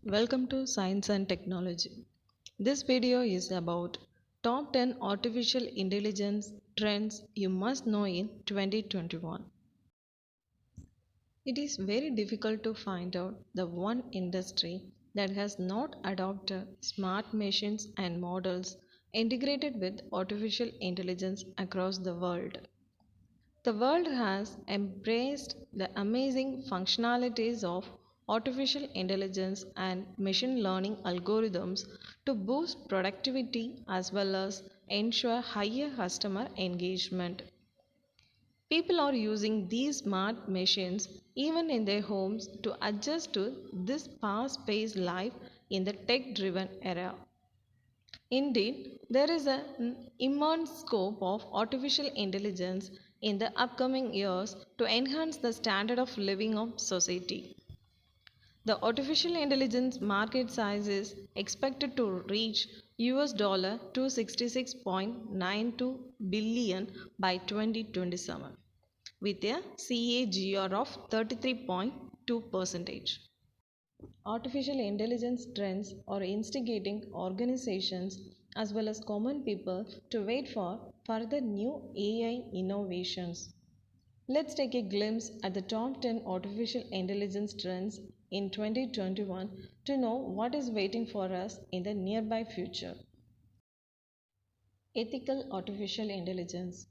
Welcome to Science and Technology. This video is about top 10 artificial intelligence trends you must know in 2021. It is very difficult to find out the one industry that has not adopted smart machines and models integrated with artificial intelligence across the world. The world has embraced the amazing functionalities of artificial intelligence and machine learning algorithms to boost productivity as well as ensure higher customer engagement. People are using these smart machines even in their homes to adjust to this fast paced life in the tech driven era. Indeed, there is an immense scope of artificial intelligence in the upcoming years to enhance the standard of living of society. The artificial intelligence market size is expected to reach US dollar 266.92 billion by 2027 with a CAGR of 33.2%. Artificial intelligence trends are instigating organizations as well as common people to wait for further new AI innovations. Let's take a glimpse at the top 10 artificial intelligence trends in 2021 to know what is waiting for us in the nearby future. Ethical artificial intelligence.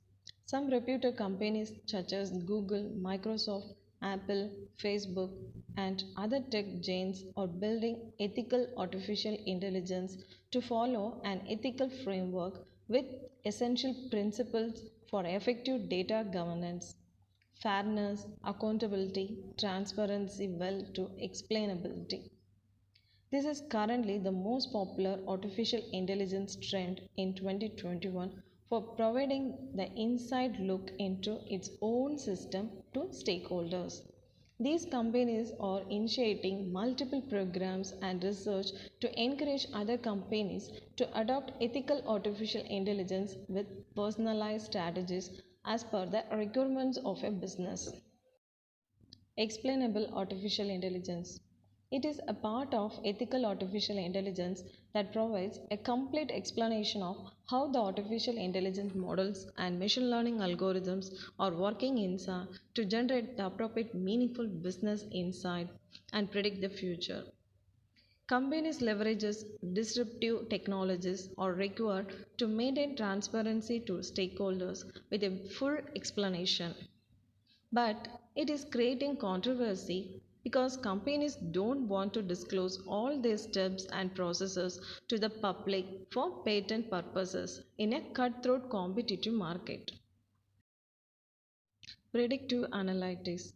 Some reputed companies such as Google, Microsoft, Apple, Facebook, and other tech giants are building ethical artificial intelligence to follow an ethical framework with essential principles for effective data governance, fairness, accountability, transparency, well to explainability. This is currently the most popular artificial intelligence trend in 2021 for providing the inside look into its own system to stakeholders. These companies are initiating multiple programs and research to encourage other companies to adopt ethical artificial intelligence with personalized strategies as per the requirements of a business. Explainable artificial intelligence. It is a part of ethical artificial intelligence that provides a complete explanation of how the artificial intelligence models and machine learning algorithms are working inside to generate the appropriate meaningful business insight and predict the future. Companies leverages disruptive technologies are required to maintain transparency to stakeholders with a full explanation. But it is creating controversy because companies don't want to disclose all their steps and processes to the public for patent purposes in a cutthroat competitive market. Predictive analytics.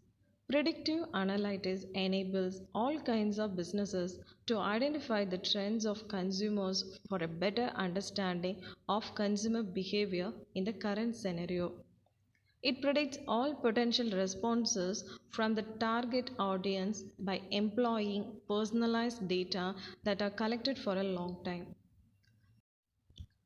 Predictive analytics enables all kinds of businesses to identify the trends of consumers for a better understanding of consumer behavior in the current scenario. It predicts all potential responses from the target audience by employing personalized data that are collected for a long time.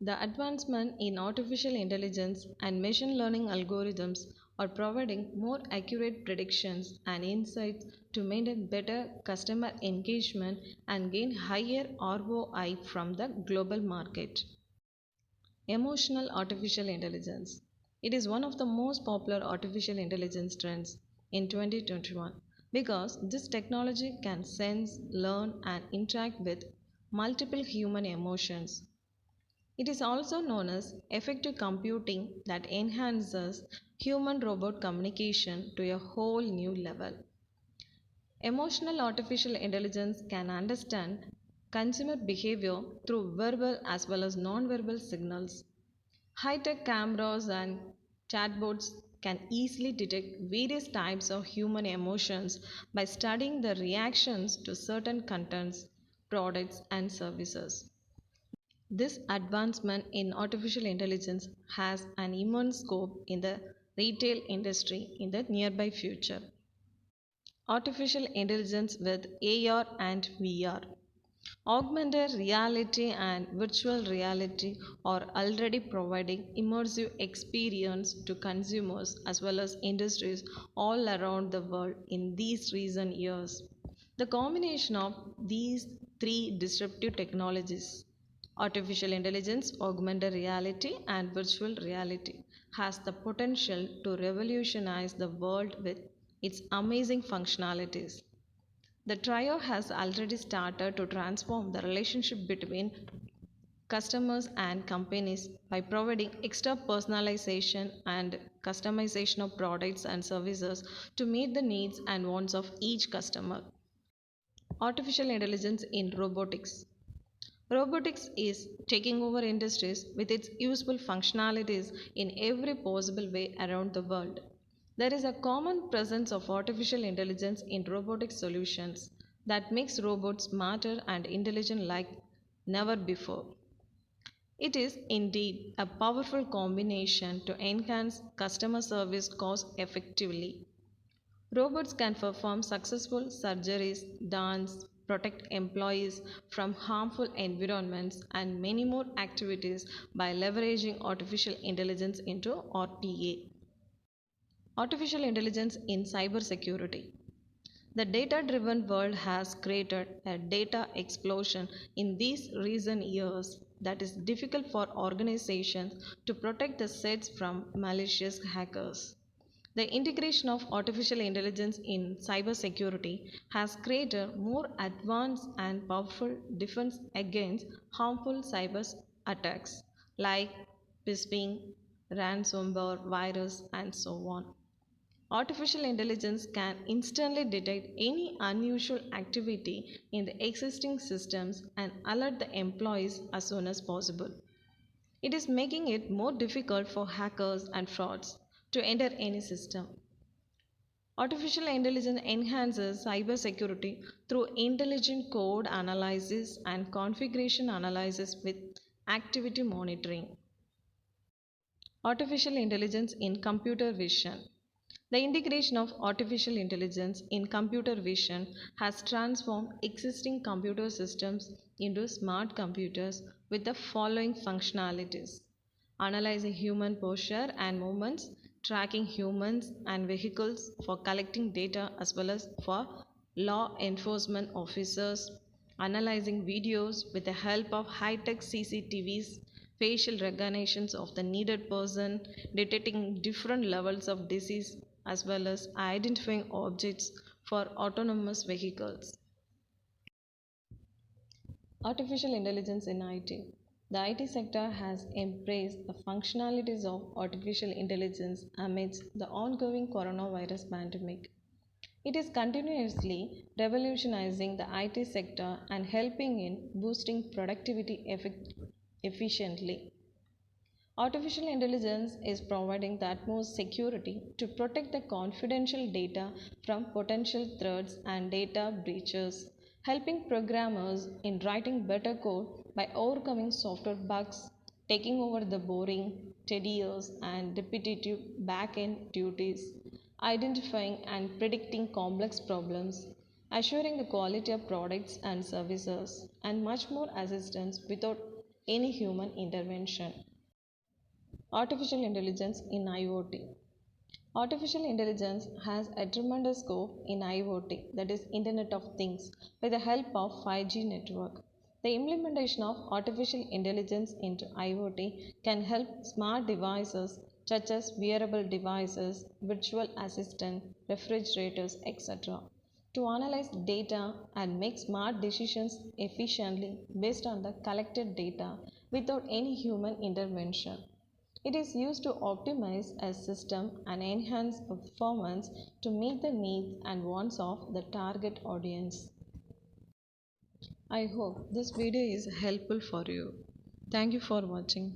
The advancement in artificial intelligence and machine learning algorithms are providing more accurate predictions and insights to maintain better customer engagement and gain higher ROI from the global market. Emotional artificial intelligence. It is one of the most popular artificial intelligence trends in 2021 because this technology can sense, learn, and interact with multiple human emotions. It is also known as effective computing that enhances human robot communication to a whole new level. Emotional artificial intelligence can understand consumer behavior through verbal as well as non-verbal signals. High-tech cameras and chatbots can easily detect various types of human emotions by studying the reactions to certain contents, products, and services. This advancement in artificial intelligence has an immense scope in the retail industry in the nearby future. Artificial intelligence with AR and VR. Augmented reality and virtual reality are already providing immersive experience to consumers as well as industries all around the world in these recent years. The combination of these three disruptive technologies, artificial intelligence, augmented reality, and virtual reality, has the potential to revolutionize the world with its amazing functionalities. The trio has already started to transform the relationship between customers and companies by providing extra personalization and customization of products and services to meet the needs and wants of each customer. Artificial intelligence in robotics. Robotics is taking over industries with its useful functionalities in every possible way around the world. There is a common presence of artificial intelligence in robotic solutions that makes robots smarter and intelligent like never before. It is indeed a powerful combination to enhance customer service cost effectively. Robots can perform successful surgeries, dance, protect employees from harmful environments, and many more activities by leveraging artificial intelligence into RPA. Artificial intelligence in cybersecurity. The data driven world has created a data explosion in these recent years that is difficult for organizations to protect the sets from malicious hackers. The integration of artificial intelligence in cybersecurity has created more advanced and powerful defense against harmful cyber attacks like phishing, ransomware, virus, and so on. Artificial intelligence can instantly detect any unusual activity in the existing systems and alert the employees as soon as possible. It is making it more difficult for hackers and frauds to enter any system. Artificial intelligence enhances cybersecurity through intelligent code analysis and configuration analysis with activity monitoring. Artificial intelligence in computer vision. The integration of artificial intelligence in computer vision has transformed existing computer systems into smart computers with the following functionalities: analyzing human posture and movements, tracking humans and vehicles for collecting data as well as for law enforcement officers, analyzing videos with the help of high tech CCTVs, facial recognitions of the needed person, detecting different levels of disease as well as identifying objects for autonomous vehicles. Artificial intelligence in IT. The IT sector has embraced the functionalities of artificial intelligence amidst the ongoing coronavirus pandemic. It is continuously revolutionizing the IT sector and helping in boosting productivity efficiently. Artificial intelligence is providing the utmost security to protect the confidential data from potential threats and data breaches, helping programmers in writing better code by overcoming software bugs, taking over the boring, tedious, and repetitive back end duties, identifying and predicting complex problems, assuring the quality of products and services, and much more assistance without any human intervention. Artificial intelligence in IoT. Artificial intelligence has a tremendous scope in IoT, that is, Internet of Things, with the help of 5G network. The implementation of artificial intelligence into IoT can help smart devices such as wearable devices, virtual assistant, refrigerators, etc. to analyze data and make smart decisions efficiently based on the collected data without any human intervention. It is used to optimize a system and enhance performance to meet the needs and wants of the target audience. I hope this video is helpful for you. Thank you for watching.